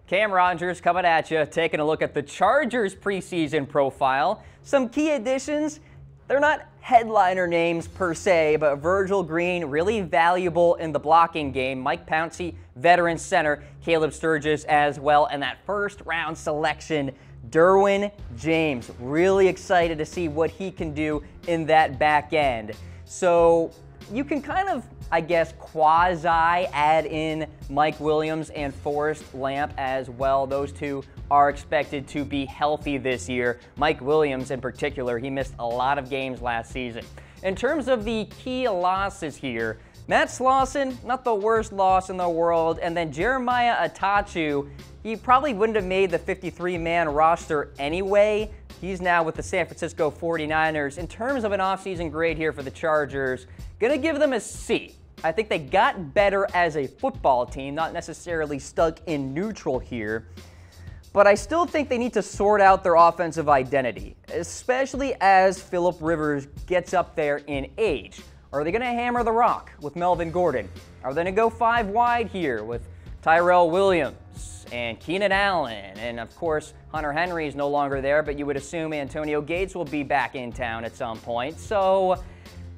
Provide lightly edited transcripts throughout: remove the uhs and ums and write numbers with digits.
Cam Rogers coming at you, taking a look at the Chargers preseason profile. Some key additions. They're not headliner names per se, but Virgil Green, really valuable in the blocking game. Mike Pouncey, veteran center. Caleb Sturgis as well. And that first-round selection, Derwin James. Really excited to see what he can do in that back end. So you can kind of, I guess, quasi add in Mike Williams and Forrest Lamp as well. Those two are expected to be healthy this year. Mike Williams in particular, he missed a lot of games last season. In terms of the key losses here, Matt Slauson, not the worst loss in the world, and then Jeremiah Attaochu, he probably wouldn't have made the 53-man roster anyway. He's now with the San Francisco 49ers. In terms of an offseason grade here for the Chargers, gonna give them a C. I think they got better as a football team, not necessarily stuck in neutral here. But I still think they need to sort out their offensive identity, especially as Phillip Rivers gets up there in age. Are they going to hammer the rock with Melvin Gordon? Are they going to go 5 wide here with Tyrell Williams and Keenan Allen? And of course, Hunter Henry is no longer there, but you would assume Antonio Gates will be back in town at some point. So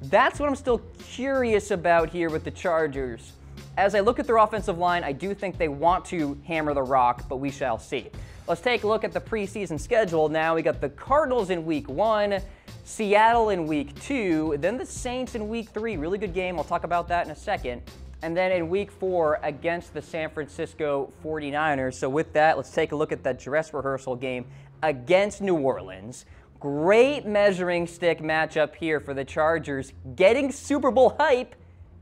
that's what I'm still curious about here with the Chargers. As I look at their offensive line, I do think they want to hammer the rock, but we shall see. Let's take a look at the preseason schedule. Now we got the Cardinals in week 1, Seattle in week 2, then the Saints in week 3. Really good game. I'll talk about that in a second. And then in week 4 against the San Francisco 49ers. So with that, let's take a look at that dress rehearsal game against New Orleans. Great measuring stick matchup here for the Chargers, getting Super Bowl hype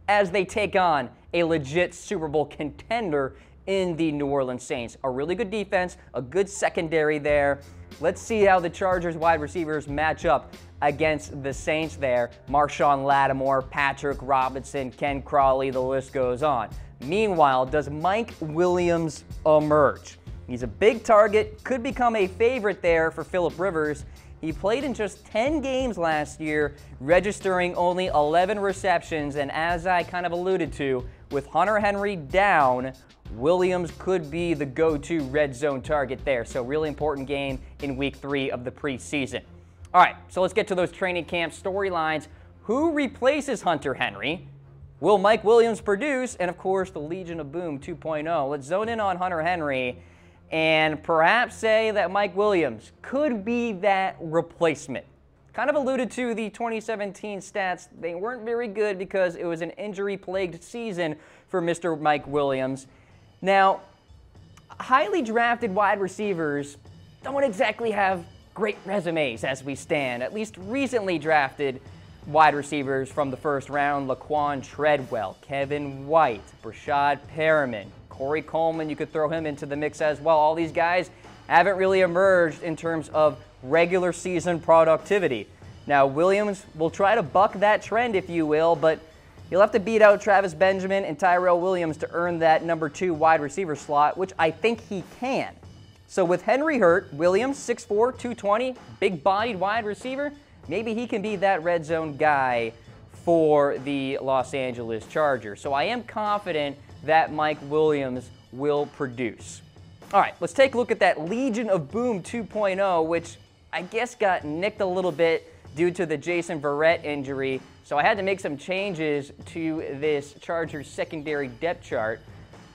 as they take on a legit Super Bowl contender in the New Orleans Saints. A really good defense, a good secondary there. Let's see how the Chargers wide receivers match up against the Saints there. Marshawn Lattimore, Patrick Robinson, Ken Crawley, the list goes on. Meanwhile, does Mike Williams emerge? He's a big target, could become a favorite there for Phillip Rivers. He played in just 10 games last year, registering only 11 receptions, and as I kind of alluded to, with Hunter Henry down, Williams could be the go-to red zone target there. So really important game in week 3 of the preseason. All right, so let's get to those training camp storylines. Who replaces Hunter Henry? Will Mike Williams produce? And of course, the Legion of Boom 2.0. Let's zone in on Hunter Henry and perhaps say that Mike Williams could be that replacement. Kind of alluded to the 2017 stats. They weren't very good because it was an injury-plagued season for Mr. Mike Williams. Now, highly drafted wide receivers don't exactly have great resumes as we stand. At least recently drafted wide receivers from the first round, Laquan Treadwell, Kevin White, Brashad Perriman, Corey Coleman, you could throw him into the mix as well. All these guys haven't really emerged in terms of regular season productivity. Now, Williams will try to buck that trend, if you will, but he'll have to beat out Travis Benjamin and Tyrell Williams to earn that number 2 wide receiver slot, which I think he can. So with Henry hurt, Williams, 6'4", 220, big-bodied wide receiver, maybe he can be that red zone guy for the Los Angeles Chargers. So I am confident that Mike Williams will produce. All right, let's take a look at that Legion of Boom 2.0, which I guess got nicked a little bit due to the Jason Verrett injury. So I had to make some changes to this Chargers secondary depth chart.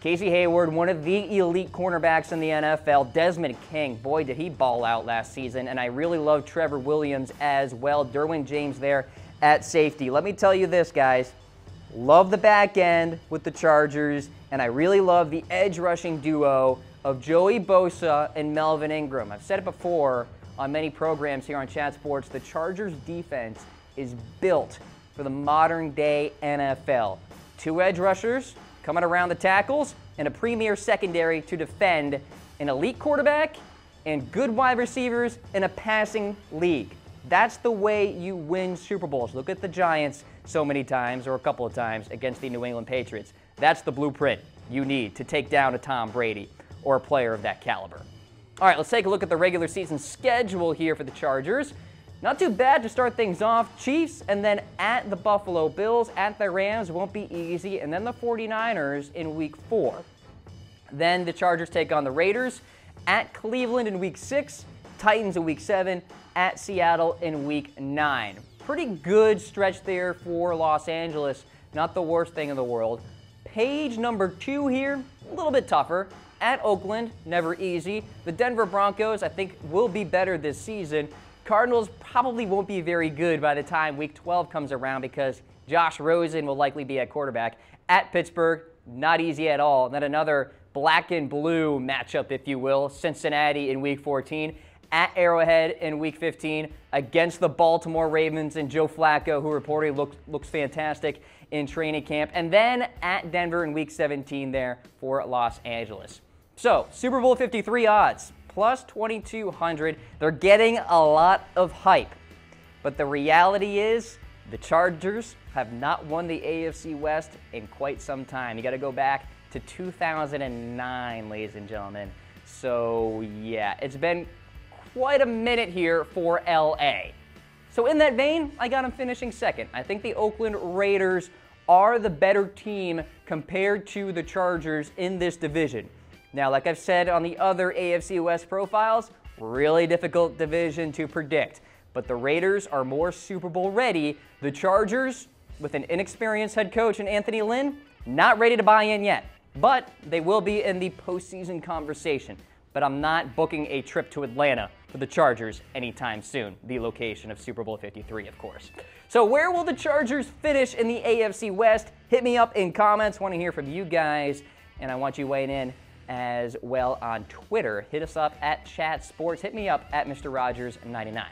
Casey Hayward, one of the elite cornerbacks in the NFL. Desmond King, boy, did he ball out last season. And I really love Trevor Williams as well. Derwin James there at safety. Let me tell you this, guys. Love the back end with the Chargers, and I really love the edge rushing duo of Joey Bosa and Melvin Ingram. I've said it before on many programs here on Chat Sports. The Chargers defense is built for the modern day NFL. 2 edge rushers coming around the tackles, and a premier secondary to defend an elite quarterback and good wide receivers in a passing league. That's the way you win Super Bowls. Look at the Giants so many times, or a couple of times, against the New England Patriots. That's the blueprint you need to take down a Tom Brady or a player of that caliber. All right, let's take a look at the regular season schedule here for the Chargers. Not too bad to start things off. Chiefs, and then at the Buffalo Bills, at the Rams, won't be easy, and then the 49ers in week 4. Then the Chargers take on the Raiders, at Cleveland in Week 6, Titans in Week 7, at Seattle in Week 9. Pretty good stretch there for Los Angeles. Not the worst thing in the world. Page number 2 here, a little bit tougher. At Oakland, never easy. The Denver Broncos, I think, will be better this season. Cardinals probably won't be very good by the time Week 12 comes around because Josh Rosen will likely be at quarterback. At Pittsburgh, not easy at all. And then another black and blue matchup, if you will. Cincinnati in Week 14. At Arrowhead in Week 15 against the Baltimore Ravens and Joe Flacco, who reportedly looks fantastic in training camp. And then at Denver in Week 17 there for Los Angeles. So, Super Bowl 53 odds, plus 2,200. They're getting a lot of hype. But the reality is, the Chargers have not won the AFC West in quite some time. You got to go back to 2009, ladies and gentlemen. So, yeah, it's been quite a minute here for LA. So in that vein, I got them finishing second. I think the Oakland Raiders are the better team compared to the Chargers in this division. Now, like I've said on the other AFC West profiles, really difficult division to predict. But the Raiders are more Super Bowl ready. The Chargers, with an inexperienced head coach in Anthony Lynn, not ready to buy in yet. But they will be in the postseason conversation. But I'm not booking a trip to Atlanta for the Chargers anytime soon, the location of Super Bowl 53, of course. So where will the Chargers finish in the AFC West? Hit me up in comments. I want to hear from you guys, and I want you weighing in as well on Twitter. Hit us up at Chat Sports. Hit me up at Mr. Rogers99.